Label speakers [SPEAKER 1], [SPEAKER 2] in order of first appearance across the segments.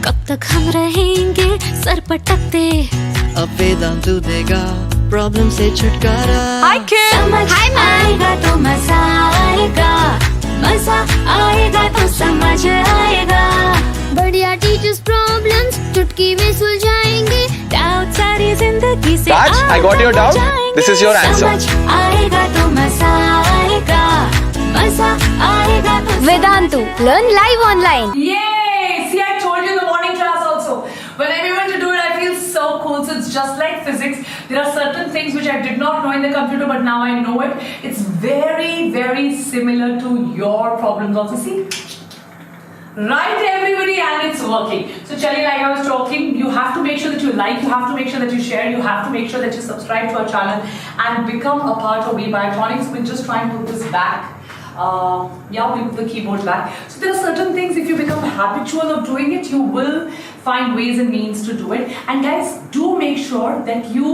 [SPEAKER 1] कब तक हम रहेंगे सर पटकते,
[SPEAKER 2] अब वेदांतु देगा प्रॉब्लम से छुटकारा।
[SPEAKER 3] हाय किड,
[SPEAKER 1] समझ आएगा तो मजा आएगा, मजा आएगा तो समझ आएगा। बढ़िया टीचर्स प्रॉब्लम्स चुटकी में सुलझाएंगे, डाउट सारी जिंदगी से
[SPEAKER 4] Raj, I got your doubt. This is your answer.
[SPEAKER 1] समझ आएगा तो मजा आएगा, मजा आएगा तो
[SPEAKER 3] Vedantu learn live online.
[SPEAKER 5] Yay! See, I told you in the morning class also. When I'm able to do it, I feel so cool. So it's just like physics. There are certain things which I did not know in the computer, but now I know it. It's very, very similar to your problems also. See? Right, everybody, and it's working. So, Chali, like I was talking, you have to make sure that you like, you have to make sure that you share, you have to make sure that you subscribe to our channel and become a part of We Biotronics. We'll just try and put this back. We'll put the keyboard back. So there are certain things, if you become habitual of doing it, you will find ways and means to do it. And guys, do make sure that you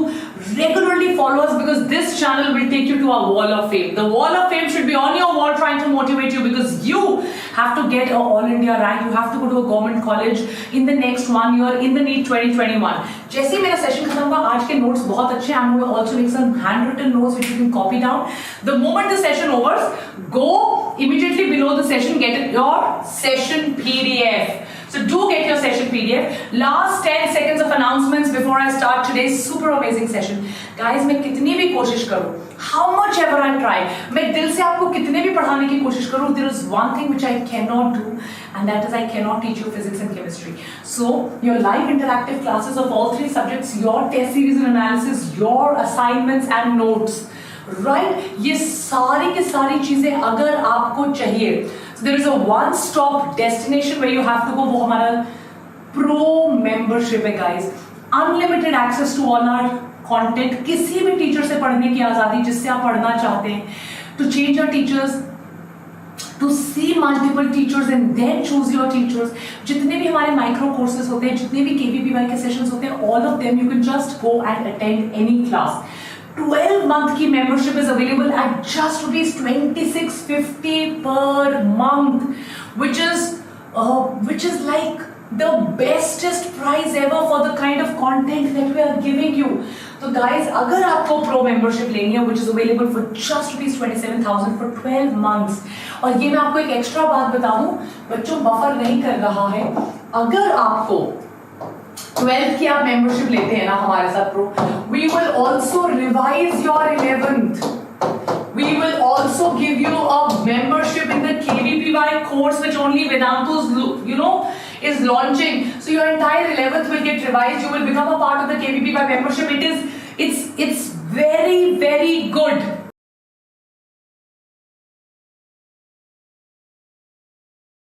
[SPEAKER 5] regularly follow us, because this channel will take you to our wall of fame. The wall of fame should be on your wall trying to motivate you, because you have to get an all India rank. You have to go to a government college in the next 1 year in the NEET 2021. जैसे ही मेरा session खत्म हुआ, आज के notes बहुत अच्छे हैं. I'm going to also make some handwritten notes which you can copy down. The moment the session overs, go immediately below the session, get your session PDF. So do get your session PDF. Last 10 seconds of announcements before I start today's super amazing session. Guys, मैं कितनी भी कोशिश करूँ, how much ever I try, मैं दिल से आपको कितने भी पढ़ाने की कोशिश करूँ, there is one thing which I cannot do, and that is I cannot teach you physics and chemistry. So your live interactive classes of all 3 subjects, your test series and analysis, your assignments and notes, right? ये सारी की सारी चीजें अगर आपको चाहिए, so there is a one-stop destination where you have to go. वो हमारा pro membership है guys. Unlimited access to all our content. किसी भी टीचर से पढ़ने की आजादी जिससे आप पढ़ना चाहते हैं. To change your teachers, to see multiple teachers and then choose your teachers. जितने भी हमारे micro courses होते हैं, जितने भी KVPY के sessions होते हैं, all of them you can just go and attend any class. 12-month की membership is available at just rupees 2650 per month, which is like the bestest price ever for the kind of content that we are giving you. So guys, अगर आपको pro membership लेनी है, which is available for just rupees 27,000 for 12 months, और ये मैं आपको एक extra बात बताऊं, बच्चों बफर नहीं कर रहा है. अगर आपको 12th की आप मेंबरशिप लेते हैं ना हमारे साथ pro, we will also revise your 11th. We will also give you a membership in the KVPY course which only Vedantu's is launching. So your entire 11th will get revised. You will become a part of the KVPY membership. It's very, very good.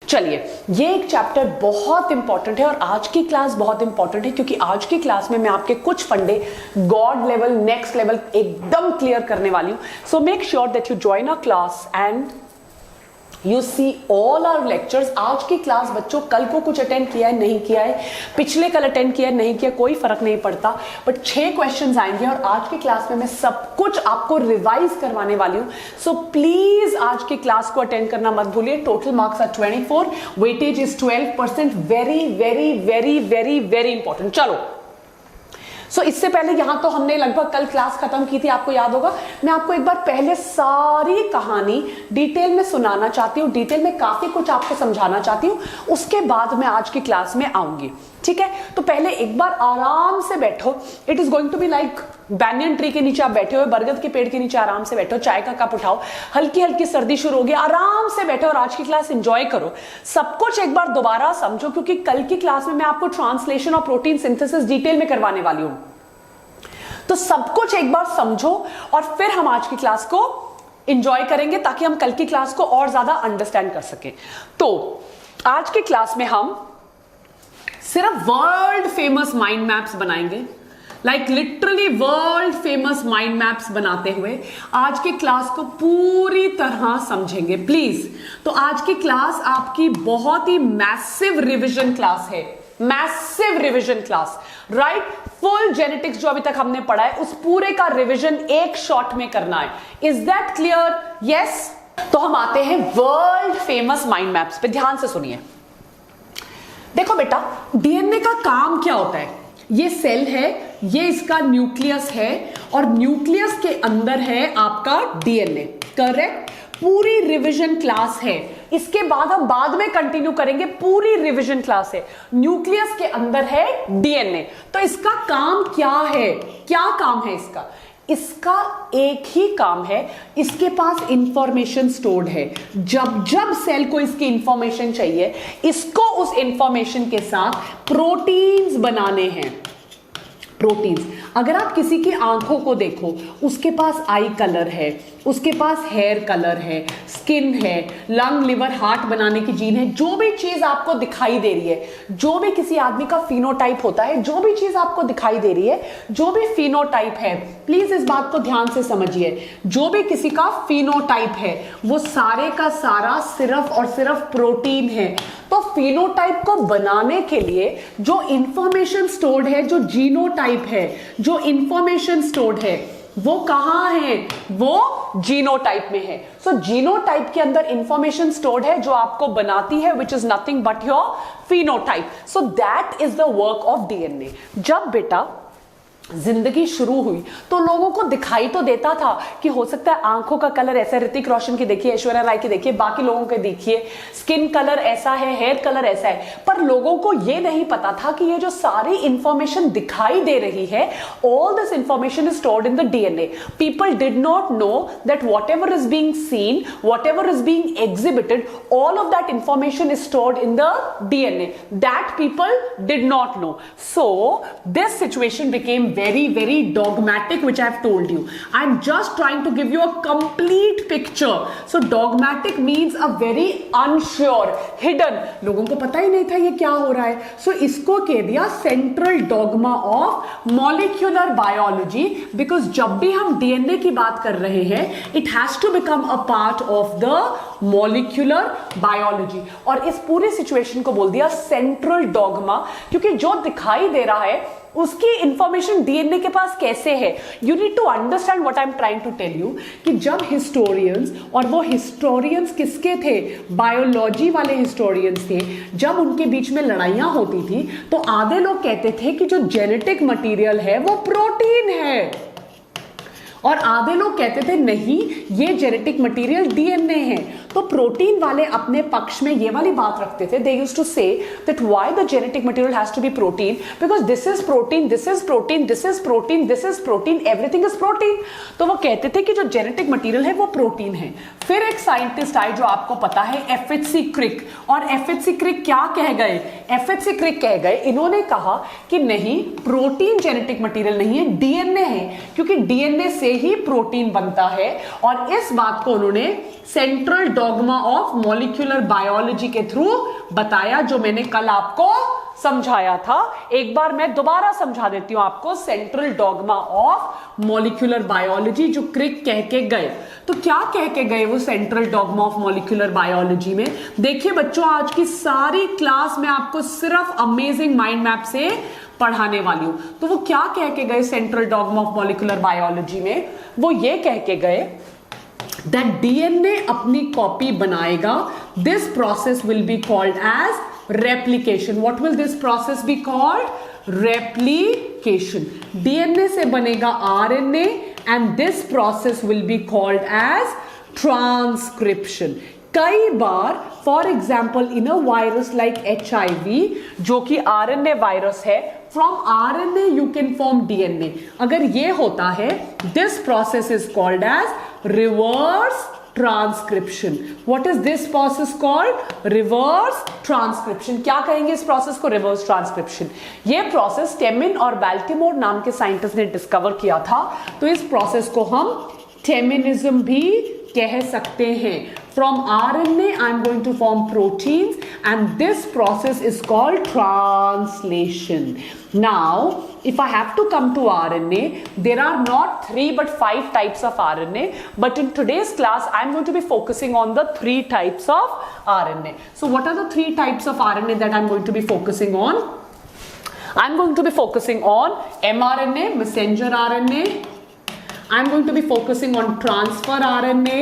[SPEAKER 6] चलिए, ये एक chapter बहुत important है और आज की class बहुत important है, क्योंकि आज की क्लास में मैं आपके कुछ फंडे गॉड लेवल, नेक्स्ट लेवल एकदम क्लियर करने वाली हूं. So make sure that you join our class and you see all our lectures. आज की क्लास बच्चों कल को कुछ अटेंड किया है नहीं किया है, पिछले कल अटेंड किया है नहीं किया, कोई फर्क नहीं पड़ता, बट 6 क्वेश्चंस आएंगे और आज की क्लास में मैं सब कुछ आपको रिवाइज करवाने वाली हूं. सो प्लीज आज की क्लास को अटेंड करना मत भूलिए. Total marks are 24, weightage is 12%. Very very very very very important. चलो, सो इससे पहले यहां तो हमने लगभग कल क्लास खत्म की थी, आपको याद होगा. मैं आपको एक बार पहले सारी कहानी डिटेल में सुनाना चाहती हूँ, डिटेल में काफी कुछ आपको समझाना चाहती हूँ, उसके बाद मैं आज की क्लास में आऊंगी. ठीक है, तो पहले एक बार आराम से बैठो. It is going to be like banyan tree के नीचे आप बैठे हुए, बरगद के पेड़ के नीचे आराम से बैठो, चाय का कप उठाओ, हल्की हल्की सर्दी शुरू होगी, आराम से बैठो और आज की क्लास एंजॉय करो. सब कुछ एक बार दोबारा समझो, क्योंकि कल की क्लास में मैं आपको ट्रांसलेशन और प्रोटीन सिंथेसिस डिटेल में करवाने वाली हूं. तो सब कुछ एक बार समझो और फिर हम आज की क्लास को एंजॉय करेंगे, ताकि हम कल की क्लास को और ज्यादा अंडरस्टैंड कर सकें. तो आज की क्लास में हम सिर्फ वर्ल्ड फेमस माइंड मैप्स बनाएंगे, like literally world famous mind maps बनाते हुए आज की क्लास को पूरी तरह समझेंगे प्लीज. तो आज की क्लास आपकी बहुत ही मैसिव रिवीजन क्लास है, massive revision class, right. Full genetics जो अभी तक हमने पढ़ा है उस पूरे का रिवीजन एक शॉट में करना है. Is that clear? यस. तो हम आते हैं वर्ल्ड फेमस माइंड मैप्स पे. ध्यान से सुनिए. देखो बेटा, डीएनए का काम क्या होता है? ये सेल है, ये इसका न्यूक्लियस है और न्यूक्लियस के अंदर है आपका डीएनए, करेक्ट? पूरी रिवीजन क्लास है, इसके बाद हम बाद में कंटिन्यू करेंगे, पूरी रिवीजन क्लास है। न्यूक्लियस के अंदर है डीएनए, तो इसका काम क्या है? क्या काम है इसका? इसका एक ही काम है, इसके पास इंफॉर्मेशन स्टोर्ड है। जब जब सेल को इसकी इंफॉर्मेशन चाहिए, इसको उस इंफॉर्मेशन के साथ प्रोटीन्स बनाने हैं। प्रोटीन्स, अगर आप किसी की आंखों को देखो, उसके पास आई कलर है, उसके पास हेयर कलर है, स्किन है, लंग, लिवर, हार्ट बनाने की जीन है, जो भी चीज आपको दिखाई दे रही है, जो भी किसी आदमी का फिनोटाइप होता है, जो भी चीज आपको दिखाई दे रही है, जो भी फिनोटाइप है, प्लीज इस बात को ध्यान से समझिए, जो भी किसी का फिनोटाइप है वो सारे का सारा सिर्फ और सिर्फ प्रोटीन है। तो फिनोटाइप को बनाने के लिए जो इंफॉर्मेशन स्टोर्ड है, जो जीनोटाइप है, जो इंफॉर्मेशन स्टोर्ड है, वो कहां है? वो जीनोटाइप में है। सो जीनोटाइप के अंदर इंफॉर्मेशन स्टोर्ड है जो आपको बनाती है, which is nothing but your phenotype. So that is the work of DNA. जब बेटा जिंदगी शुरू हुई तो लोगों को दिखाई तो देता था कि हो सकता है आंखों का कलर ऐसा, ऋतिक रोशन की देखिए, ऐश्वर्या राय की देखिए, बाकी लोगों के देखिए, स्किन कलर ऐसा है, हेयर कलर ऐसा है, पर लोगों को यह नहीं पता था कि ये जो सारी इंफॉर्मेशन दिखाई दे रही है, all this information is stored in the DNA. People did not know that what ever is being seen, what ever is being exhibited, all of that information is stored in the DNA. That people did not know. So this situation became very dogmatic, which I have told you. I'm just trying to give you a complete picture. So dogmatic means a very unsure, hidden. लोगों को पता ही नहीं था ये क्या हो रहा है। So इसको कह दिया central dogma of molecular biology, because जब भी हम DNA की बात कर रहे हैं, it has to become a part of the molecular biology. और इस पूरी सिचुएशन को बोल दिया central dogma, क्योंकि जो दिखाई दे रहा है उसकी इंफॉर्मेशन डीएनए के पास कैसे है। You need to understand what I am trying to tell you, कि जब हिस्टोरियंस, और वो हिस्टोरियंस किसके थे? बायोलॉजी वाले हिस्टोरियंस थे। जब उनके बीच में लड़ाइयां होती थी तो आधे लोग कहते थे कि जो जेनेटिक मटेरियल है वो प्रोटीन है, और आधे लोग कहते थे नहीं, ये जेनेटिक मटेरियल डीएनए है। तो प्रोटीन वाले अपने पक्ष में ये वाली बात रखते थे, they used to say that why the genetic material has to be protein, because this is protein, this is protein, this is protein, this is protein, everything is protein. तो वो कहते थे कि जो जेनेटिक मटेरियल है वो protein है। फिर एक साइंटिस्ट आए जो आपको पता है, एफएचसी क्रिक, और एफएचसी क्रिक क्या कह गए? एफएचसी क्रिक कह गए, इन्होंने कहा कि नहीं, प्रोटीन जेनेटिक मटेरियल नहीं है, डीएनए है, क्योंकि डीएनए से ही प्रोटीन बनता है। और इस बात को उन्होंने central dogma of molecular biology के थ्रू बताया, जो मैंने कल आपको समझाया था। एक बार मैं दोबारा समझा देती हूं आपको, central dogma of molecular biology जो क्रिक कह के गए। तो क्या कह के गए वो central dogma of molecular biology में? देखिए बच्चों, आज की सारी क्लास में आपको सिर्फ अमेजिंग माइंड मैप से पढ़ाने वाली हूं। तो वो क्या कह के गए central dogma of molecular biology में? वो ये कह के गए दैट डीएनए अपनी कॉपी बनाएगा। This process will be called as replication. What will this process be called? Replication. DNA से बनेगा RNA and this process will be called as transcription. कई बार for example in a virus like HIV, जो कि RNA virus है, from RNA you can form DNA. अगर ये होता है, this process is called as reverse transcription. What is this process called? Reverse transcription. क्या कहेंगे इस प्रोसेस को? Reverse transcription. ये प्रोसेस टेमिन और बाल्टीमोर नाम के साइंटिस्ट ने डिस्कवर किया था। तो इस प्रोसेस को हम टेमिनिज्म भी कह सकते हैं। From RNA, I'm going to form proteins, and this process is called translation. Now, if I have to come to RNA, there are not 3 but 5 types of RNA. But in today's class, I'm going to be focusing on the 3 types of RNA. So, what are the 3 types of RNA that I'm going to be focusing on? I'm going to be focusing on mRNA, messenger RNA. I'm going to be focusing on transfer RNA.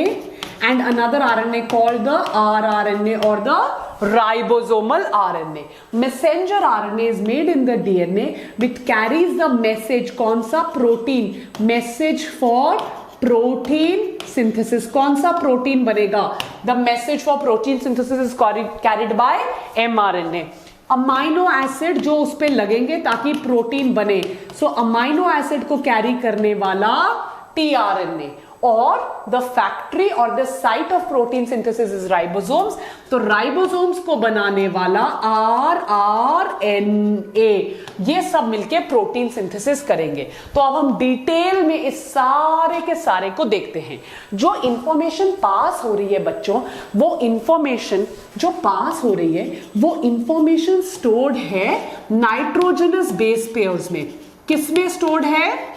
[SPEAKER 6] And another RNA called the rRNA or the Ribosomal RNA. Messenger RNA is made in the DNA which carries the message. कौन सा? Protein. Message for protein synthesis. कौन सा protein बनेगा? The message for protein synthesis is carried by mRNA. Amino acid जो उस पे लगेंगे ताकि प्रोटीन बने. सो अमाइनो एसिड को कैरी करने वाला tRNA. और द फैक्ट्री और the site of protein synthesis is ribosomes. तो राइबोसोम्स को बनाने वाला RNA. ये सब मिलके प्रोटीन सिंथेसिस करेंगे. तो अब हम डिटेल में इस सारे के सारे को देखते हैं. जो इंफॉर्मेशन पास हो रही है बच्चों, वो इंफॉर्मेशन जो पास हो रही है वो इंफॉर्मेशन स्टोर्ड है नाइट्रोजनस बेस पेयर्स में. किसमें स्टोर्ड है?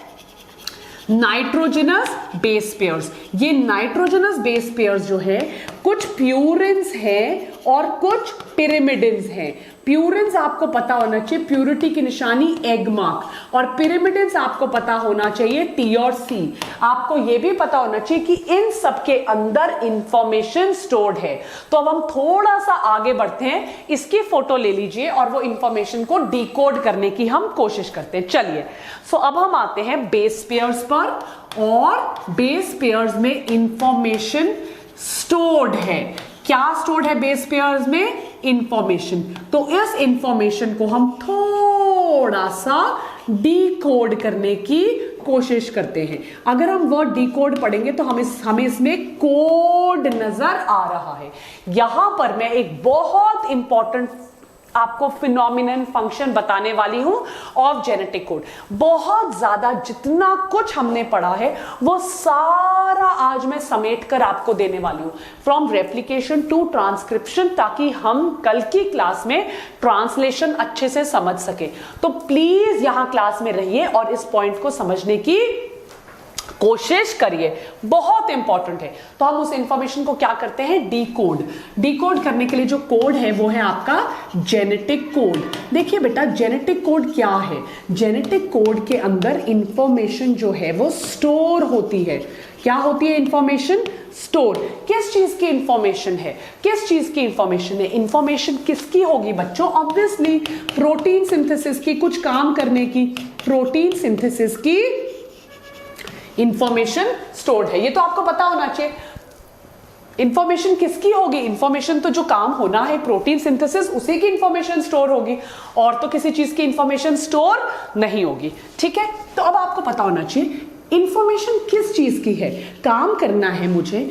[SPEAKER 6] Nitrogenous base pairs. ये नाइट्रोजनस बेस पेयर्स जो है कुछ प्यूरिन्स हैं और कुछ पिरिमिडिन्स हैं. प्यूरिन्स आपको पता होना चाहिए, प्यूरिटी की निशानी एग मार्क. और पिरिमिडिन्स आपको पता होना चाहिए T और C. आपको यह भी पता होना चाहिए कि इन सब के अंदर इंफॉर्मेशन स्टोर्ड है. तो अब हम थोड़ा सा आगे बढ़ते हैं. इसकी फोटो ले लीजिए और वो इंफॉर्मेशन को डिकोड करने की हम कोशिश करते हैं. चलिए, सो अब हम आते हैं बेस पेयर्स पर. और बेस पेयर्स में इंफॉर्मेशन स्टोर्ड है. क्या स्टोर्ड है बेस पेयर्स में? इंफॉर्मेशन. तो इस इंफॉर्मेशन को हम थोड़ा सा डिकोड करने की कोशिश करते हैं. अगर हम वर्ड डिकोड पढ़ेंगे तो हमें इसमें कोड नजर आ रहा है. यहां पर मैं एक बहुत इंपॉर्टेंट आपको फिनोमिनन फंक्शन बताने वाली हूं ऑफ जेनेटिक कोड. बहुत ज्यादा जितना कुछ हमने पढ़ा है वो सारा आज मैं समेट कर आपको देने वाली हूं, फ्रॉम रेप्लिकेशन टू ट्रांसक्रिप्शन, ताकि हम कल की क्लास में ट्रांसलेशन अच्छे से समझ सके. तो प्लीज यहां क्लास में रहिए और इस पॉइंट को समझने की कोशिश करिए. बहुत इंपॉर्टेंट है. तो हम उस इंफॉर्मेशन को क्या करते हैं? डिकोड. डिकोड करने के लिए जो कोड है वो है आपका जेनेटिक कोड. देखिए बेटा, जेनेटिक कोड क्या है? जेनेटिक कोड के अंदर इंफॉर्मेशन जो है वो स्टोर होती है. क्या होती है? Information store. किस चीज की इंफॉर्मेशन है? किस चीज की इंफॉर्मेशन है? इंफॉर्मेशन किसकी होगी बच्चों? ऑब्वियसली प्रोटीन सिंथेसिस की, कुछ काम करने की. प्रोटीन सिंथेसिस की इंफॉर्मेशन स्टोर्ड है. ये तो आपको पता होना चाहिए. इंफॉर्मेशन किसकी होगी? इंफॉर्मेशन तो जो काम होना है प्रोटीन सिंथेसिस, उसी की इंफॉर्मेशन स्टोर होगी. और तो किसी चीज की इंफॉर्मेशन स्टोर नहीं होगी. ठीक है, तो अब आपको पता होना चाहिए इंफॉर्मेशन किस चीज की है. काम करना है मुझे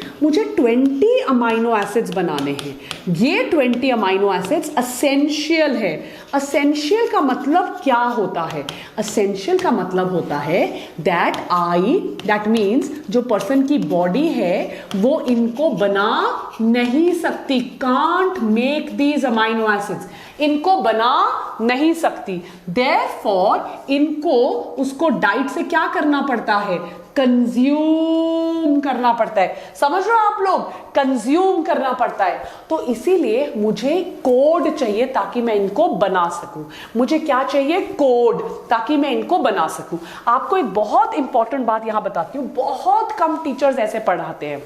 [SPEAKER 6] 20 अमाइनो एसिड्स बनाने हैं. ये 20 अमाइनो एसिड्स असेंशियल है. असेंशियल का मतलब क्या होता है? असेंशियल का मतलब होता है दैट मीन्स जो पर्सन की बॉडी है वो इनको बना नहीं सकती. Can't make these amino acids. इनको बना नहीं सकती. देयरफॉर इनको उसको डाइट से क्या करना पड़ता है? कंज्यूम करना पड़ता है. समझ रहे हो आप लोग? कंज्यूम करना पड़ता है. तो इसीलिए मुझे कोड चाहिए ताकि मैं इनको बना सकूं. मुझे क्या चाहिए? कोड, ताकि मैं इनको बना सकूं. आपको एक बहुत इंपॉर्टेंट बात यहां बताती हूं. बहुत कम टीचर्स ऐसे पढ़ाते हैं.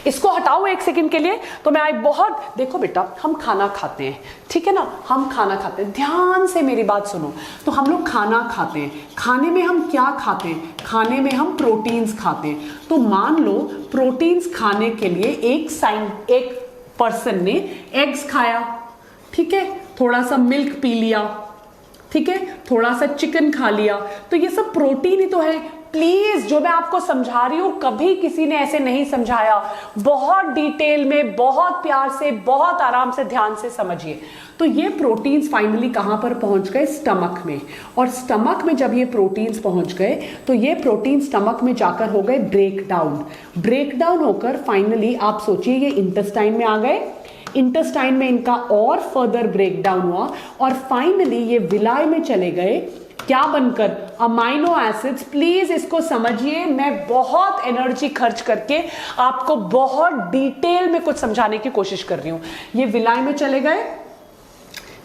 [SPEAKER 6] इसको हटाओ एक सेकंड के लिए. तो मैं बहुत, देखो बेटा, हम खाना खाते हैं, ठीक है ना? हम खाना खाते हैं. ध्यान से मेरी बात सुनो. तो हम लोग खाना खाते हैं. खाने में हम क्या खाते हैं? खाने में हम प्रोटीन्स खाते हैं. तो मान लो प्रोटीन्स खाने के लिए एक पर्सन ने एग्स खाया, ठीक है, थोड़ा सा मिल्क पी लिया, ठीक है, थोड़ा सा चिकन खा लिया. तो ये सब प्रोटीन ही तो है. प्लीज, जो मैं आपको समझा रही हूं कभी किसी ने ऐसे नहीं समझाया. बहुत डिटेल में, बहुत प्यार से, बहुत आराम से, ध्यान से समझिए. तो ये प्रोटीन्स फाइनली कहां पर पहुंच गए? स्टमक में. और स्टमक में जब ये प्रोटीन्स पहुंच गए तो ये प्रोटीन स्टमक में जाकर हो गए ब्रेकडाउन होकर फाइनली आप सोचिए ये इंटेस्टाइन में आ गए. इंटेस्टाइन में इनका और फर्दर ब्रेकडाउन हुआ और फाइनली ये विलाई में चले गए. क्या बनकर? Amino acids. प्लीज इसको समझिए. मैं बहुत एनर्जी खर्च करके आपको बहुत डिटेल में कुछ समझाने की कोशिश कर रही हूं. ये विलाई में चले गए.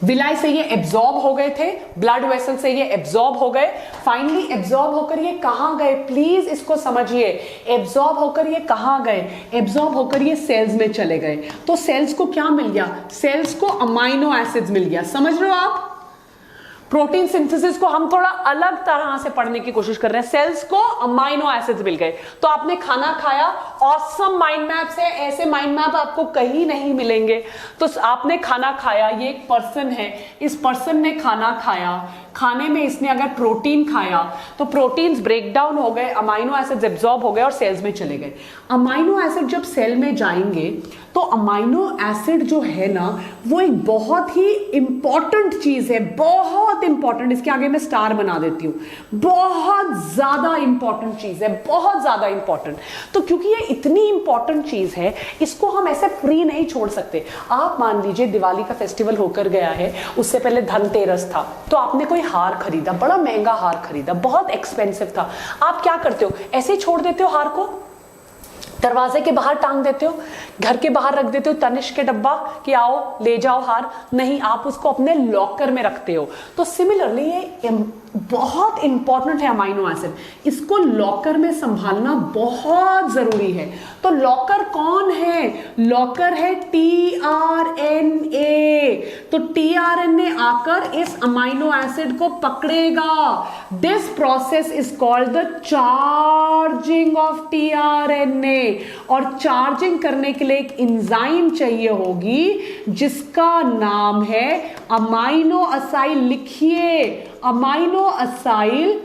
[SPEAKER 6] विलाई से ये एब्जॉर्ब हो गए थे, ब्लड वेसल से ये एब्जॉर्ब हो गए, फाइनली एब्जॉर्ब होकर ये कहां गए, प्लीज इसको समझिए, एब्जॉर्ब होकर ये कहां गए, एब्जॉर्ब होकर ये सेल्स में चले गए। तो सेल्स को क्या मिल गया, सेल्स को अमाइनो एसिड्स मिल गया। समझ रहे हो आप? प्रोटीन सिंथेसिस को हम थोड़ा अलग तरह से पढ़ने की कोशिश कर रहे हैं। सेल्स को अमाइनो एसिड्स मिल गए। तो आपने खाना खाया, ऑसम माइंड मैप्स है, ऐसे माइंड मैप आपको कहीं नहीं मिलेंगे। तो आपने खाना खाया, ये एक पर्सन है, इस पर्सन ने खाना खाया, खाने में इसने अगर प्रोटीन खाया तो प्रोटीन्स ब्रेक डाउन हो गए, अमाइनो एसिड्स एब्जॉर्ब हो गए और सेल्स में चले गए। अमाइनो एसिड जब सेल में जाएंगे तो अमाइनो एसिड जो है ना वो एक बहुत ही इंपॉर्टेंट चीज है, बहुत इंपॉर्टेंट। इसके आगे मैं स्टार बना देती हूँ, बहुत ज्यादा इंपॉर्टेंट चीज है, बहुत ज्यादा इंपॉर्टेंट। तो क्योंकि ये इतनी इंपॉर्टेंट चीज है, इसको हम ऐसे फ्री नहीं छोड़ सकते। आप मान लीजिए दिवाली का फेस्टिवल होकर गया है, उससे पहले धनतेरस था, तो आपने कोई हार खरीदा, बड़ा महंगा हार खरीदा, बहुत एक्सपेंसिव था। आप क्या करते हो, ऐसे ही छोड़ देते हो हार को, दरवाजे के बाहर टांग देते हो, घर के बाहर रख देते हो तनिष्क के डब्बा कि आओ ले जाओ हार, नहीं, आप उसको अपने लॉकर में रखते हो। तो सिमिलरली ये बहुत इंपॉर्टेंट है अमाइनो एसिड, इसको लॉकर में संभालना बहुत जरूरी है। तो लॉकर कौन है, लॉकर है टीआरएनए। तो टीआरएनए आकर इस अमाइनो एसिड को पकड़ेगा। This process is called the charging of tRNA. और चार्जिंग करने के लिए एक एंजाइम चाहिए होगी जिसका नाम है अमाइनो असाइल। लिखिए, अमाइनो असाइल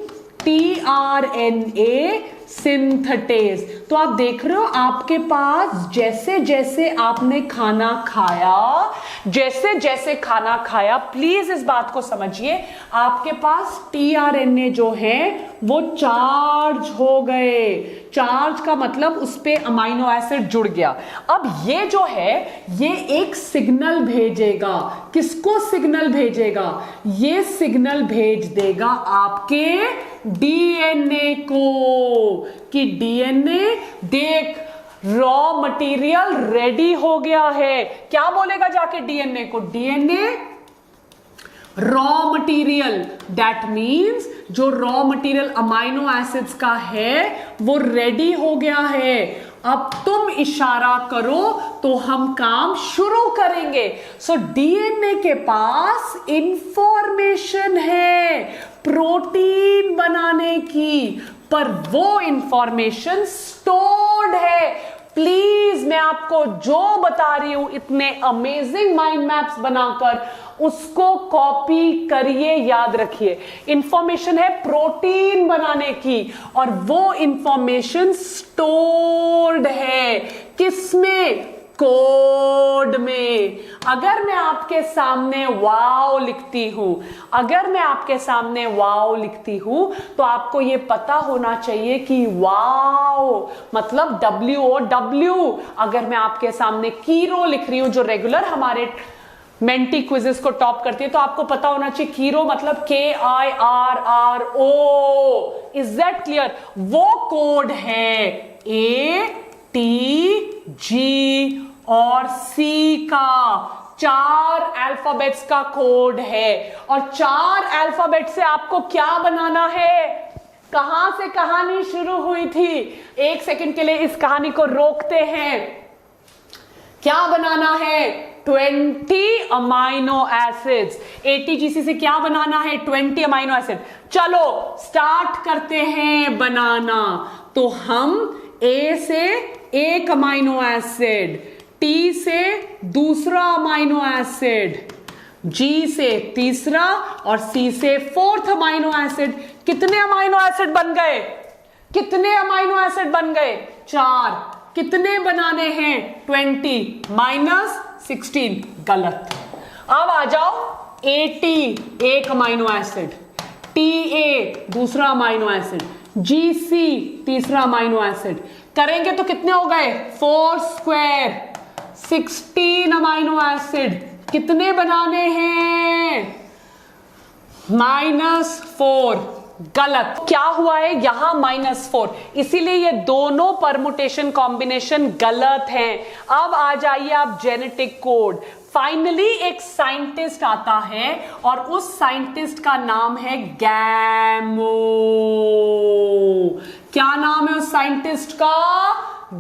[SPEAKER 6] टीआरएनए सिंथेटेज। तो आप देख रहे हो आपके पास जैसे जैसे आपने खाना खाया, जैसे जैसे खाना खाया, प्लीज इस बात को समझिए, आपके पास टीआरएनए जो है वो चार्ज हो गए। चार्ज का मतलब उस पे अमाइनो एसिड जुड़ गया। अब ये जो है ये एक सिग्नल भेजेगा। किसको सिग्नल भेजेगा, ये सिग्नल भेज देगा आपके डीएनए को कि डीएनए देख रॉ मटेरियल रेडी हो गया है। क्या बोलेगा जाके डीएनए को, DNA raw material, that means जो रॉ मटेरियल अमाइनो एसिड्स का है वो रेडी हो गया है। अब तुम इशारा करो तो हम काम शुरू करेंगे। सो डीएनए के पास इंफॉर्मेशन है प्रोटीन बनाने की, पर वो इंफॉर्मेशन स्टोर्ड है। प्लीज मैं आपको जो बता रही हूं इतने अमेजिंग माइंड मैप्स बनाकर उसको कॉपी करिए, याद रखिए। इंफॉर्मेशन है प्रोटीन बनाने की और वो इंफॉर्मेशन स्टोर्ड है किसमें, कोड में। अगर मैं आपके सामने वाओ लिखती हूं, अगर मैं आपके सामने वाओ लिखती हूं तो आपको यह पता होना चाहिए कि वाओ मतलब WOW। अगर मैं आपके सामने कीरो लिख रही हूं जो रेगुलर हमारे मेंटी क्विजेस को टॉप करती है, तो आपको पता होना चाहिए कीरो मतलब KIRRO। Is that clear? वो कोड है ATG और C का, 4 अल्फाबेट्स का कोड है। और 4 अल्फाबेट से आपको क्या बनाना है, कहां से कहानी शुरू हुई थी, एक सेकंड के लिए इस कहानी को रोकते हैं। क्या बनाना है, 20 अमाइनो एसिड्स। ATGC से क्या बनाना है, 20 अमाइनो एसिड। चलो स्टार्ट करते हैं बनाना। तो हम A से एक अमाइनो एसिड, T से दूसरा अमाइनो एसिड, G से तीसरा और C से 4th अमाइनो एसिड। कितने अमाइनो एसिड बन गए, कितने अमाइनो एसिड बन गए, 4। कितने बनाने हैं, 20 माइनस 16, गलत। अब आ जाओ AT एक अमाइनो एसिड, TA दूसरा अमाइनो एसिड, GC तीसरा अमाइनो एसिड। करेंगे तो कितने हो गए, 4 स्क्वायर 16 अमाइनो एसिड। कितने बनाने हैं, -4, गलत। क्या हुआ है यहां -4, इसीलिए ये दोनों परमुटेशन कॉम्बिनेशन गलत हैं। अब आ जाइए आप जेनेटिक कोड। फाइनली एक साइंटिस्ट आता है और उस साइंटिस्ट का नाम है गैमो। क्या नाम है उस साइंटिस्ट का?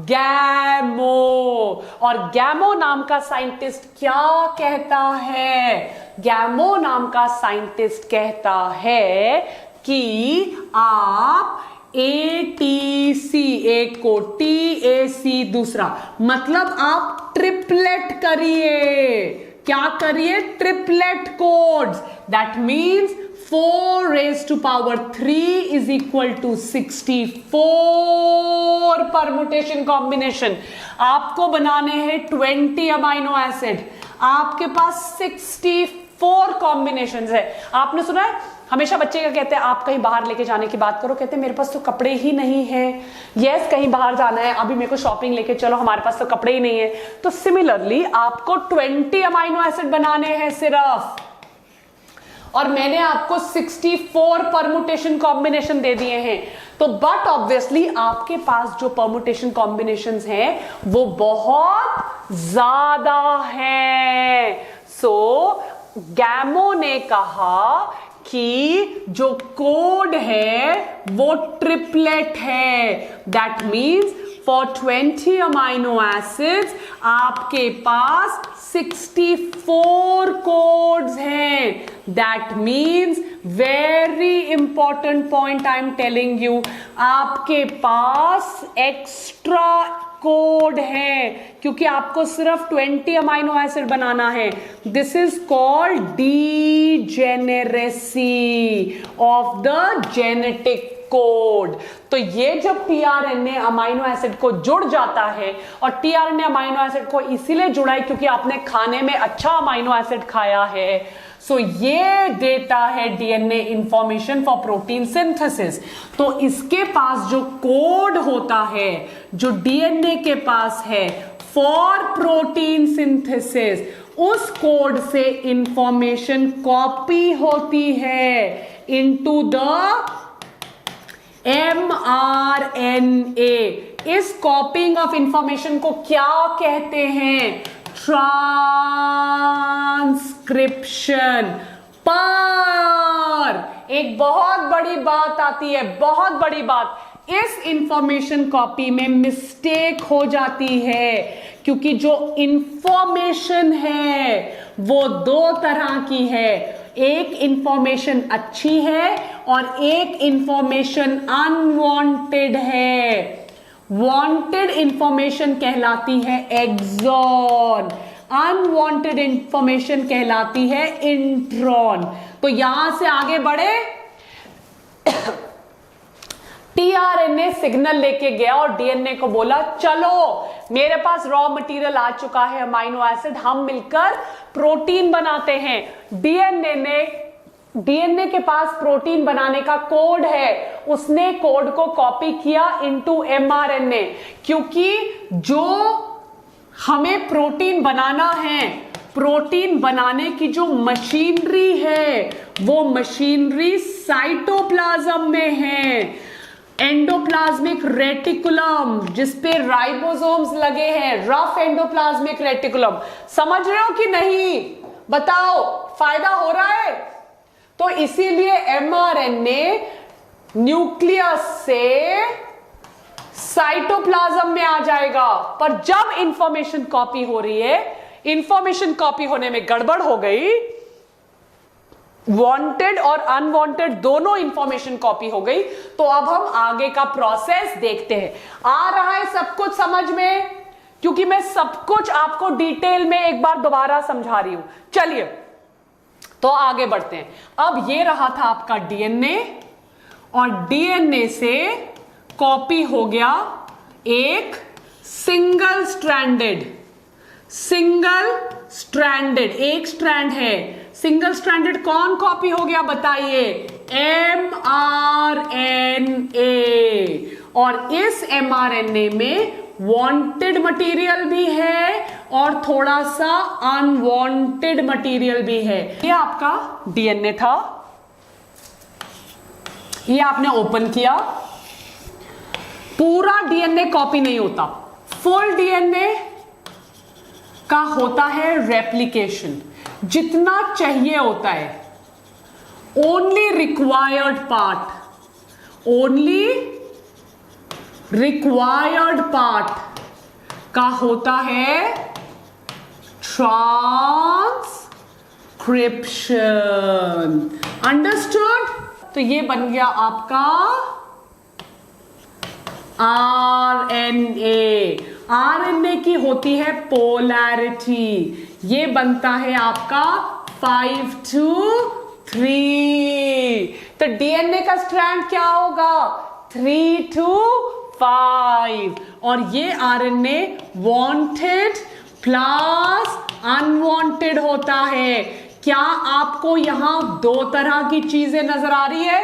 [SPEAKER 6] गैमो। और गैमो नाम का साइंटिस्ट क्या कहता है? गैमो नाम का साइंटिस्ट कहता है कि आप ATC, एक को TAC दूसरा, मतलब आप ट्रिपलेट करिए। क्या करिए? Triplet codes. That means 4 raised to power 3 is equal to 64 permutation combination. आपको बनाने हैं 20 अमाइनो एसिड, आपके पास 64 कॉम्बिनेशंस है। आपने सुना है हमेशा बच्चे का कहते हैं आप कहीं बाहर लेके जाने की बात करो, कहते हैं मेरे पास तो कपड़े ही नहीं हैं। यस, कहीं बाहर जाना है, अभी मेरे को शॉपिंग लेके चलो, हमारे पास तो कपड़े ही नहीं है। तो सिमिलरली आपको 20 अमाइनो एसिड बनाने हैं सिर्फ, और मैंने आपको 64 परमुटेशन कॉम्बिनेशन दे दिए हैं। तो बट ऑब्वियसली आपके पास जो परमुटेशन कॉम्बिनेशंस हैं वो बहुत ज्यादा हैं। सो गैमो ने कहा कि जो कोड है वो ट्रिपलेट है। That means for 20 amino acids आपके पास 64 कोड्स हैं। That means very important point I am telling you, आपके पास एक्स्ट्रा कोड है क्योंकि आपको सिर्फ 20 अमाइनो एसिड बनाना है। This is called degeneracy of the genetic code. तो ये जब टीआरएनए अमाइनो एसिड को जुड़ जाता है, और टीआरएनए अमाइनो एसिड को इसीलिए जुड़ा है क्योंकि आपने खाने में अच्छा अमाइनो एसिड खाया है, सो ये देता है DNA information for protein synthesis. तो इसके पास जो कोड होता है, जो डीएनए के पास है फॉर प्रोटीन सिंथेसिस, उस कोड से इंफॉर्मेशन कॉपी होती है इनटू द mRNA। इस कॉपिंग ऑफ इंफॉर्मेशन को क्या कहते हैं? ट्रांसक्रिप्शन। पर एक बहुत बड़ी बात आती है, बहुत बड़ी बात, इस इंफॉर्मेशन कॉपी में मिस्टेक हो जाती है क्योंकि जो इंफॉर्मेशन है वो दो तरह की है। एक इंफॉर्मेशन अच्छी है और एक इंफॉर्मेशन अनवांटेड है। वांटेड इंफॉर्मेशन कहलाती है एक्सॉन, अनवांटेड इंफॉर्मेशन कहलाती है इंट्रॉन। तो यहां से आगे बढ़े, टीआरएनए सिग्नल लेके गया और डीएनए को बोला चलो मेरे पास रॉ मटेरियल आ चुका है अमाइनो एसिड, हम मिलकर प्रोटीन बनाते हैं। डीएनए के पास प्रोटीन बनाने का कोड है, उसने कोड को कॉपी किया इनटू एमआरएनए, क्योंकि जो हमें प्रोटीन बनाना है, प्रोटीन बनाने की जो मशीनरी है वो मशीनरी साइटोप्लाज्म में है। एंडोप्लाज्मिक रेटिकुलम जिसपे राइबोसोम्स लगे हैं, रफ एंडोप्लाज्मिक रेटिकुलम। समझ रहे हो कि नहीं? बताओ, फायदा हो रहा है? तो इसीलिए एमआरएनए न्यूक्लियस से साइटोप्लाज्म में आ जाएगा। पर जब इंफॉर्मेशन कॉपी हो रही है, इंफॉर्मेशन कॉपी होने में गड़बड़ हो गई, वांटेड और अनवांटेड दोनों इंफॉर्मेशन कॉपी हो गई। तो अब हम आगे का प्रोसेस देखते हैं। आ रहा है सब कुछ समझ में? क्योंकि मैं सब कुछ आपको डिटेल में एक बार दोबारा समझा रही हूं। चलिए तो आगे बढ़ते हैं। अब ये रहा था आपका डीएनए, और डीएनए से कॉपी हो गया एक सिंगल स्ट्रैंडेड, एक स्ट्रैंड है। सिंगल स्ट्रैंडेड कौन कॉपी हो गया बताइए? एमआरएनए। और इस एमआरएनए में वांटेड मटेरियल भी है और थोड़ा सा अनवांटेड मटेरियल भी है। ये आपका डीएनए था, ये आपने ओपन किया। पूरा डीएनए कॉपी नहीं होता, फुल डीएनए का होता है रेप्लिकेशन, जितना चाहिए होता है। ओनली रिक्वायर्ड पार्ट का होता है ट्रांसक्रिप्शन। अंडरस्टूड? तो ये बन गया आपका आरएनए की होती है पोलैरिटी, ये बनता है आपका 5 to 3। तो डीएनए का स्ट्रैंड क्या होगा? 3 to 5। और ये आरएनए वांटेड प्लस अनवांटेड होता है। क्या आपको यहां दो तरह की चीजें नजर आ रही है?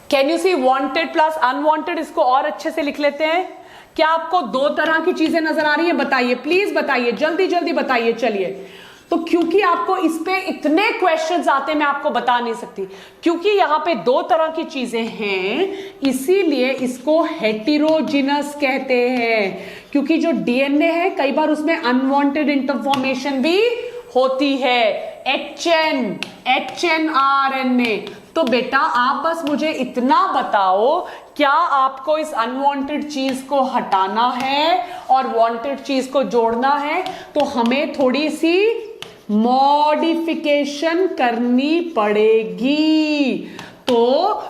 [SPEAKER 6] Can you see wanted plus unwanted? इसको और अच्छे से लिख लेते हैं। क्या आपको दो तरह की चीजें नजर आ रही है? बताइए, प्लीज बताइए, जल्दी जल्दी बताइए। चलिए, तो क्योंकि आपको इस पे इतने क्वेश्चंस आते हैं, मैं आपको बता नहीं सकती, क्योंकि यहां पे दो तरह की चीजें हैं, इसीलिए इसको हेटेरोजिनस कहते हैं। क्योंकि जो डीएनए है कई बार उसमें अनवांटेड इंटरफॉर्मेशन भी होती है। एचएनआरएनए। तो बेटा आप बस मुझे इतना बताओ, क्या आपको इस अनवांटेड चीज को हटाना है और वांटेड चीज को जोड़ना है? तो हमें थोड़ी सी मॉडिफिकेशन करनी पड़ेगी। तो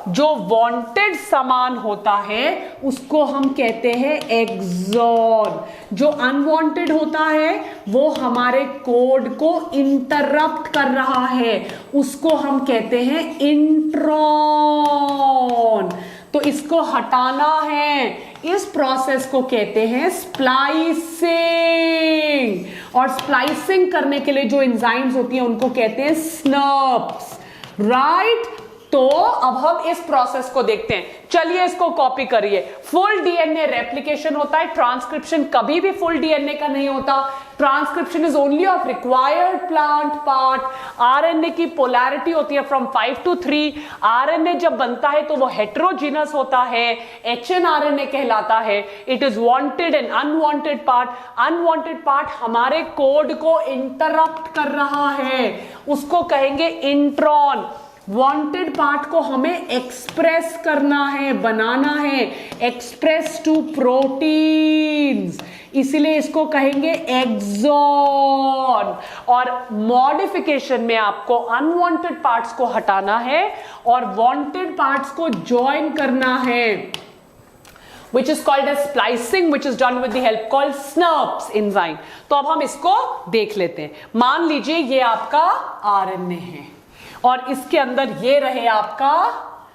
[SPEAKER 6] जो वांटेड सामान होता है उसको हम कहते हैं एक्सॉन, जो अनवांटेड होता है वो हमारे कोड को इंटरप्ट कर रहा है, उसको हम कहते हैं इंट्रॉन। तो इसको हटाना है, इस प्रोसेस को कहते हैं स्प्लाइसिंग। और स्प्लाइसिंग करने के लिए जो एंजाइम्स होती हैं उनको कहते हैं स्नर्प्स, राइट? तो अब हम इस प्रोसेस को देखते हैं। चलिए इसको कॉपी करिए। फुल डीएनए रेप्लिकेशन होता है, ट्रांसक्रिप्शन कभी भी फुल डीएनए का नहीं होता। Transcription is only of required plant part. RNA की पोलैरिटी होती है फ्रॉम 5 to 3। आरएनए जब बनता है तो वो हेटेरोजीनस होता है, एचएनआरएनए कहलाता है। It is wanted and unwanted part. Unwanted part हमारे कोड को इंटरप्ट कर रहा है, उसको कहेंगे इंट्रॉन। वांटेड पार्ट को हमें एक्सप्रेस करना है, बनाना है, एक्सप्रेस टू प्रोटीन्स, इसीलिए इसको कहेंगे एक्सॉन। और मॉडिफिकेशन में आपको अनवांटेड पार्ट्स को हटाना है और वांटेड पार्ट्स को ज्वाइन करना है, which is called as splicing, which is done with the help called SNRPs enzyme। तो अब हम इसको देख लेते हैं। मान लीजिए ये आपका आरएनए है और इसके अंदर ये रहे आपका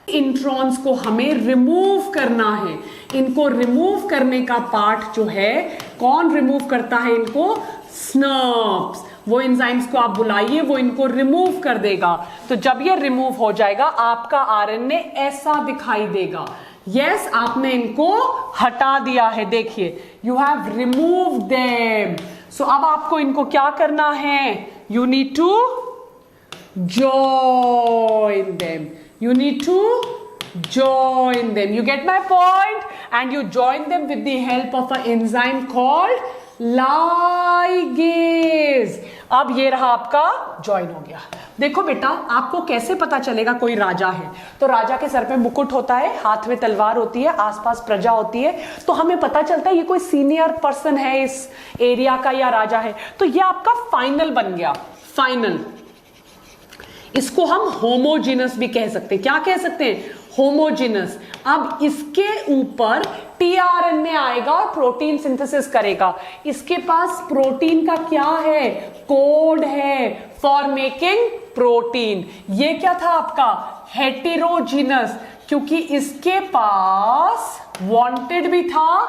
[SPEAKER 6] इंट्रॉन्स को हमें रिमूव करना है। इनको रिमूव करने का पार्ट जो है, कौन रिमूव करता है इनको? स्नर्प्स। वो एंजाइम्स को आप बुलाइए, वो इनको रिमूव कर देगा। तो जब ये रिमूव हो जाएगा आपका आरएनए ऐसा दिखाई देगा। यस, आपने इनको हटा दिया है, देखिए, you have remove them. So अब आपको इनको क्या करना है? You need to join them. You need to join them. You get my point? And you join them with the help of an enzyme called ligase. अब ये रहा आपका ज्वाइन हो गया। देखो बेटा, आपको कैसे पता चलेगा कोई राजा है? तो राजा के सर पे मुकुट होता है, हाथ में तलवार होती है, आसपास प्रजा होती है, तो हमें पता चलता है ये कोई सीनियर पर्सन है इस एरिया का या राजा है। तो ये आपका फाइनल बन गया, फाइनल। इसको हम होमोजीनस भी कह सकते हैं। क्या कह सकते हैं? होमोजीनस। अब इसके ऊपर टीआरएनए आएगा और प्रोटीन सिंथेसिस करेगा। इसके पास प्रोटीन का क्या है? कोड है फॉर मेकिंग प्रोटीन। ये क्या था आपका? हेटेरोजीनस, क्योंकि इसके पास वांटेड भी था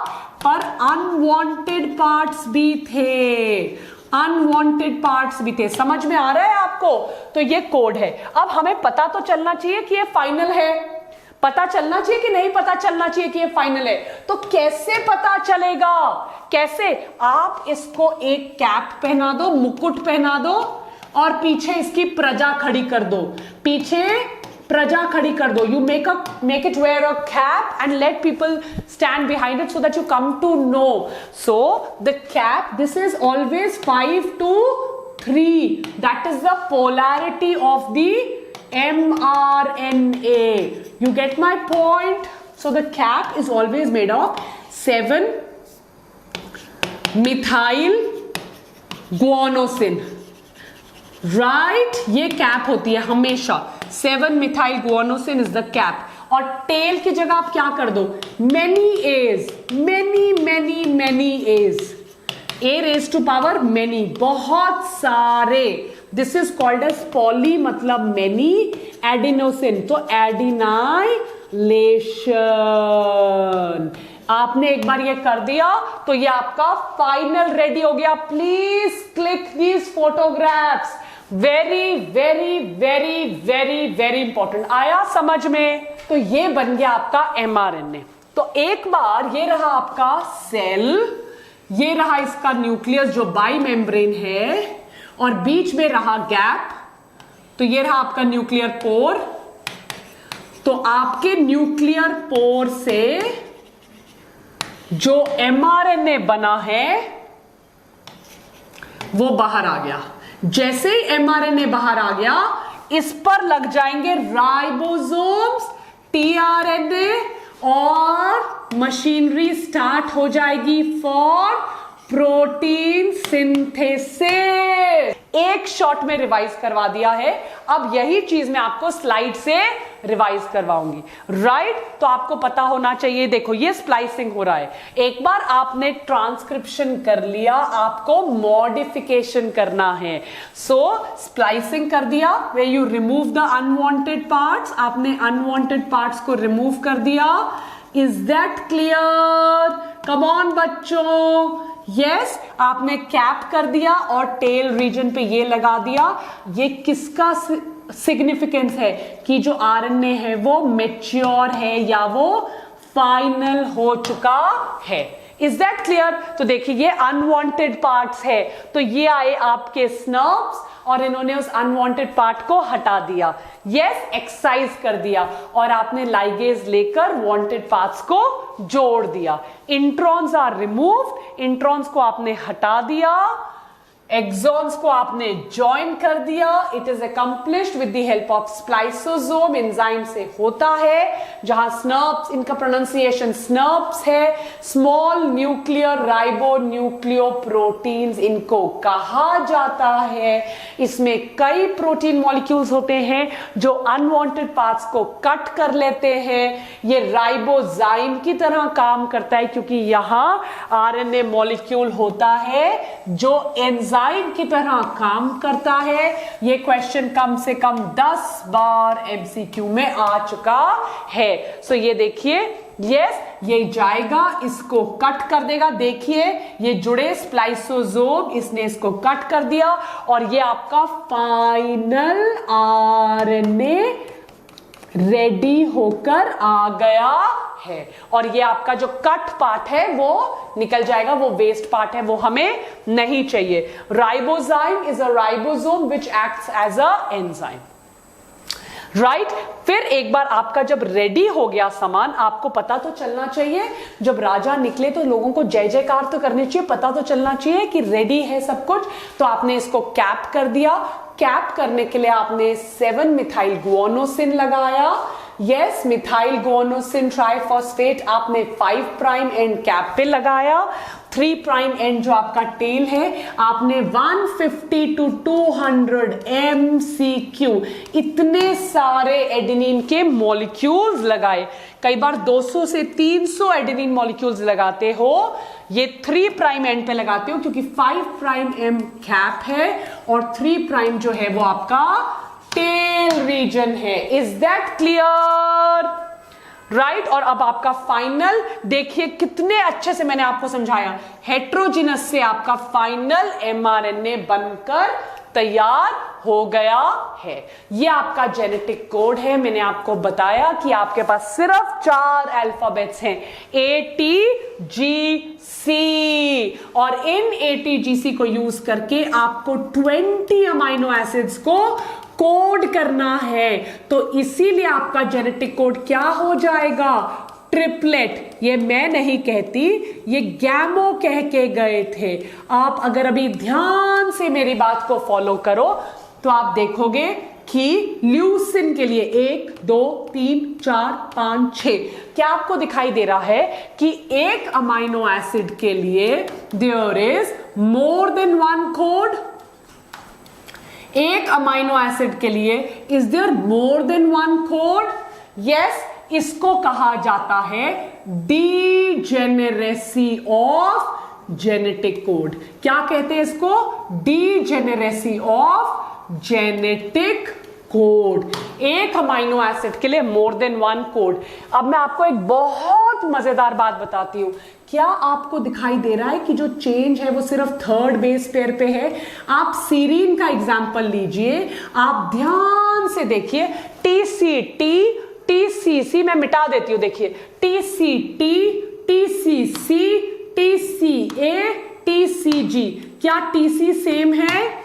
[SPEAKER 6] पर अनवांटेड पार्ट्स भी थे, अनवांटेड पार्ट्स भी थे। समझ में आ रहा है आपको? तो ये कोड है। अब हमें पता तो चलना चाहिए कि ये फाइनल है, पता चलना चाहिए कि नहीं पता चलना चाहिए कि ये फाइनल है। तो कैसे पता चलेगा? कैसे? आप इसको एक कैप पहना दो, मुकुट पहना दो और पीछे इसकी प्रजा खड़ी कर दो। पीछे प्रजा खड़ी कर दो. You make it wear a cap and let people stand behind it so that you come to know. So the cap, this is always 5 to 3. That is the polarity of the mRNA. You get my point? So the cap is always made of 7 methyl guanosine. Right? ये cap होती है हमेशा. 7 methyl guanosine is the cap. और tell की जगह आप क्या कर दो? many A's. many A's. A raised to power many. बहुत सारे. This is called as poly मतलब many. adenosine तो adenylation. आपने एक बार ये कर दिया तो ये आपका फाइनल रेडी हो गया. Please click these photographs. Very very very very very important. आया समझ में? तो ये बन गया आपका mRNA. तो एक बार ये रहा आपका सेल, ये रहा इसका न्यूक्लियस जो बाई मेम्ब्रेन है, और बीच में रहा गैप. तो ये रहा आपका न्यूक्लियर पोर. तो आपके न्यूक्लियर पोर से जो mRNA बना है वो बाहर आ गया. जैसे ही mRNA बाहर आ गया, इस पर लग जाएंगे राइबोसोम्स, tRNA, और मशीनरी स्टार्ट हो जाएगी फॉर प्रोटीन सिंथेसिस. एक शॉट में रिवाइज करवा दिया है. अब यही चीज मैं आपको स्लाइड से रिवाइज करवाऊंगी. राइट? तो आपको पता होना चाहिए. देखो ये स्प्लाइसिंग हो रहा है. एक बार आपने ट्रांसक्रिप्शन कर लिया, आपको मॉडिफिकेशन करना है. सो स्प्लाइसिंग कर दिया, way you remove the unwanted parts. आपने अनवांटेड पार्ट्स को रिमूव कर दिया. Is that clear? Come on बच्चों. यस, आपने कैप कर दिया और टेल रीजन पे ये लगा दिया. ये किसका सिग्निफिकेंस है? कि जो आरएनए है वो मैच्योर है या वो फाइनल हो चुका है. Is that clear? तो देखिए ये अनवांटेड पार्ट्स है, तो ये आए आपके स्नर्व्स और इन्होंने उस अनवांटेड पार्ट को हटा दिया. यस, एक्सरसाइज कर दिया और आपने लाइगेज लेकर वांटेड पार्ट्स को जोड़ दिया. Introns are removed. इंट्रॉन्स को आपने हटा दिया, एक्सॉन्स को आपने ज्वाइन कर दिया. It is accomplished with the help of spliceosome. Enzyme से होता है. जहां स्नर्व्स, इनका प्रोनाउंसिएशन स्नर्व्स है. Small nuclear ribonucleoproteins इनको कहा जाता है. इसमें कई प्रोटीन मॉलिक्यूल्स होते हैं जो अनवांटेड पार्ट्स को कट कर लेते हैं. ये राइबोजाइम की तरह काम करता है क्योंकि यहां आरएनए मॉलिक्यूल होता है जो एंजाइम की तरह काम करता है. ये क्वेश्चन कम से कम 10 बार एमसीक्यू में आ चुका है. सो ये देखिए, यस, ये जाएगा, इसको कट कर देगा. देखिए ये जुड़े स्प्लाइसोसोम, इसने इसको कट कर दिया और ये आपका फाइनल आरएनए रेडी होकर आ गया है. और ये आपका जो कट पार्ट है वो निकल जाएगा, वो वेस्ट पार्ट है, वो हमें नहीं चाहिए. Ribozyme is a ribosome which acts as a enzyme. Right? फिर एक बार आपका जब रेडी हो गया सामान, आपको पता तो चलना चाहिए. जब राजा निकले तो लोगों को जय जयकार तो करनी चाहिए, पता तो चलना चाहिए कि रेडी है सब कुछ. तो आपने इसको कैप कर दिया. कैप करने के लिए आपने 7 मिथाइल गुआनोसिन लगाया. यस, मिथाइल गुआनोसिन ट्राइफॉस्फेट आपने 5 प्राइम एंड कैप पे लगाया. 3 प्राइम एंड जो आपका टेल है आपने 150 to 200 MCQ इतने सारे एडेनिन के मॉलिक्यूल्स लगाए. कई बार 200 से 300 एडेनिन मॉलिक्यूल्स लगाते हो. ये 3 प्राइम एंड पे लगाते हो क्योंकि 5 प्राइम एम कैप है और 3 प्राइम जो है वो आपका टेल रीजन है. Is that clear? राइट? और अब आपका फाइनल देखिए कितने अच्छे से मैंने आपको समझाया. हेट्रोजिनस से आपका फाइनल mRNA बनकर तैयार हो गया है. ये आपका जेनेटिक कोड है. मैंने आपको बताया कि आपके पास सिर्फ 4 अल्फाबेट्स हैं, ATGC, और इन ATGC को यूज करके आपको 20 अमाइनो एसिड्स को कोड करना है, तो इसीलिए आपका जेनेटिक कोड क्या हो जाएगा? ट्रिपलेट। ये मैं नहीं कहती, ये गैमो कह के गए थे। आप अगर अभी ध्यान से मेरी बात को फॉलो करो तो आप देखोगे कि ल्यूसिन के लिए 1 2 3 4 5 6, क्या आपको दिखाई दे रहा है कि एक अमाइनो एसिड के लिए there is more than one code? एक अमाइनो एसिड के लिए is there more than one code? Yes, इसको कहा जाता है डीजेनेरेसी ऑफ जेनेटिक कोड। क्या कहते हैं इसको? डीजेनेरेसी ऑफ जेनेटिक कोड। एक अमाइनो एसिड के लिए मोर देन वन कोड। अब मैं आपको एक बहुत मजेदार बात बताती हूं। क्या आपको दिखाई दे रहा है कि जो चेंज है वो सिर्फ थर्ड बेस पेयर पे है? आप सीरीन का एग्जांपल लीजिए, आप ध्यान से देखिए, TCT TCC मैं मिटा देती हूं, देखिए TCT TCC TCA TCG, क्या TC सेम है?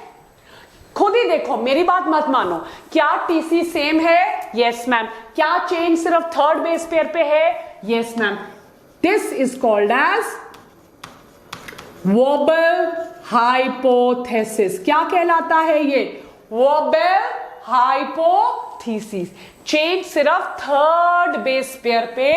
[SPEAKER 6] खुद ही देखो, मेरी बात मत मानो। क्या TC सेम है? Yes ma'am. क्या चेंज सिर्फ थर्ड बेस पेयर पे है? Yes ma'am. This is called as wobble hypothesis. क्या कहलाता है ये? Wobble hypothesis. चेंज सिर्फ थर्ड बेस पेयर पे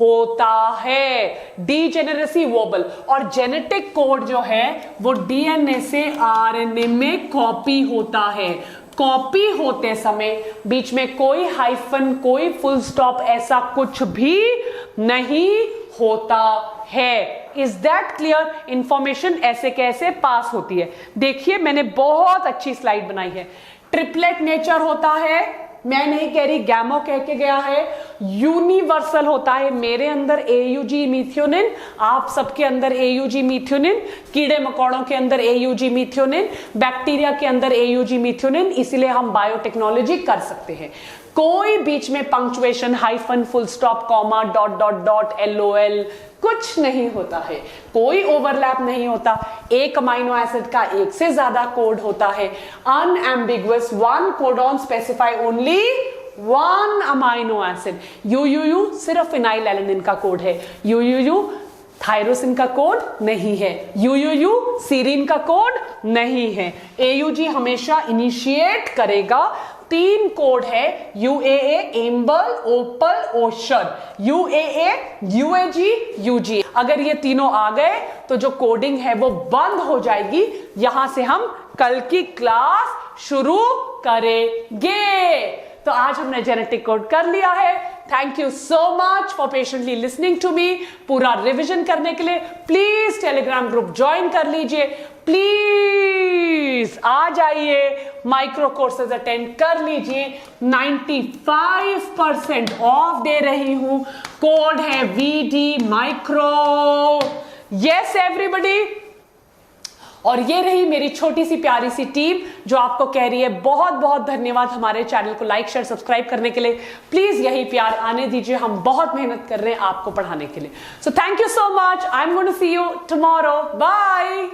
[SPEAKER 6] होता है, डीजेनेरेसी वोबल। और जेनेटिक कोड जो है वो डीएनए से आरएनए में कॉपी होता है। कॉपी होते समय बीच में कोई हाइफन, कोई फुल स्टॉप, ऐसा कुछ भी नहीं होता है। Is that clear? इंफॉर्मेशन ऐसे कैसे पास होती है? देखिए, मैंने बहुत अच्छी स्लाइड बनाई है। ट्रिपलेट नेचर होता है, मैं नहीं कह रही, गैमो कह के गया है। यूनिवर्सल होता है, मेरे अंदर AUG मीथियोनिन, आप सबके अंदर AUG मीथियोनिन, कीड़े मकोड़ों के अंदर AUG मीथियोनिन, बैक्टीरिया के अंदर AUG मीथियोनिन, इसीलिए हम बायोटेक्नोलॉजी कर सकते हैं। कोई बीच में punctuation, hyphen, full stop, comma, dot dot dot, LOL कुछ नहीं होता है। कोई ओवरलैप नहीं होता। एक अमाइनो एसिड का एक से ज्यादा कोड होता है। Unambiguous, one codon specify only one amino acid. UUU सिर्फ फिनाइलएलेनिन का कोड है। UUU थायरोसिन का कोड नहीं है। UUU सीरीन का कोड नहीं है। AUG हमेशा इनिशिएट करेगा। 3 कोड है, UAA, एम्बल, ओपल, ओशन। UAA, UAG, UG। अगर ये तीनों आ गए तो जो कोडिंग है वो बंद हो जाएगी। यहां से हम कल की क्लास शुरू करेंगे। तो आज हमने जेनेटिक कोड कर लिया है। Thank you so much for patiently listening to me. पूरा रिवीजन करने के लिए प्लीज टेलीग्राम ग्रुप ज्वाइन कर लीजिए। प्लीज आ जाइए, माइक्रो कोर्सेज अटेंड कर लीजिए। 95% ऑफ दे रही हूं। कोड है VD माइक्रो। Yes everybody. और ये रही मेरी छोटी सी प्यारी सी टीम जो आपको कह रही है बहुत बहुत धन्यवाद हमारे चैनल को लाइक शेयर सब्सक्राइब करने के लिए। प्लीज यही प्यार आने दीजिए, हम बहुत मेहनत कर रहे हैं आपको पढ़ाने के लिए। So thank you so much. I am going to see you tomorrow. Bye.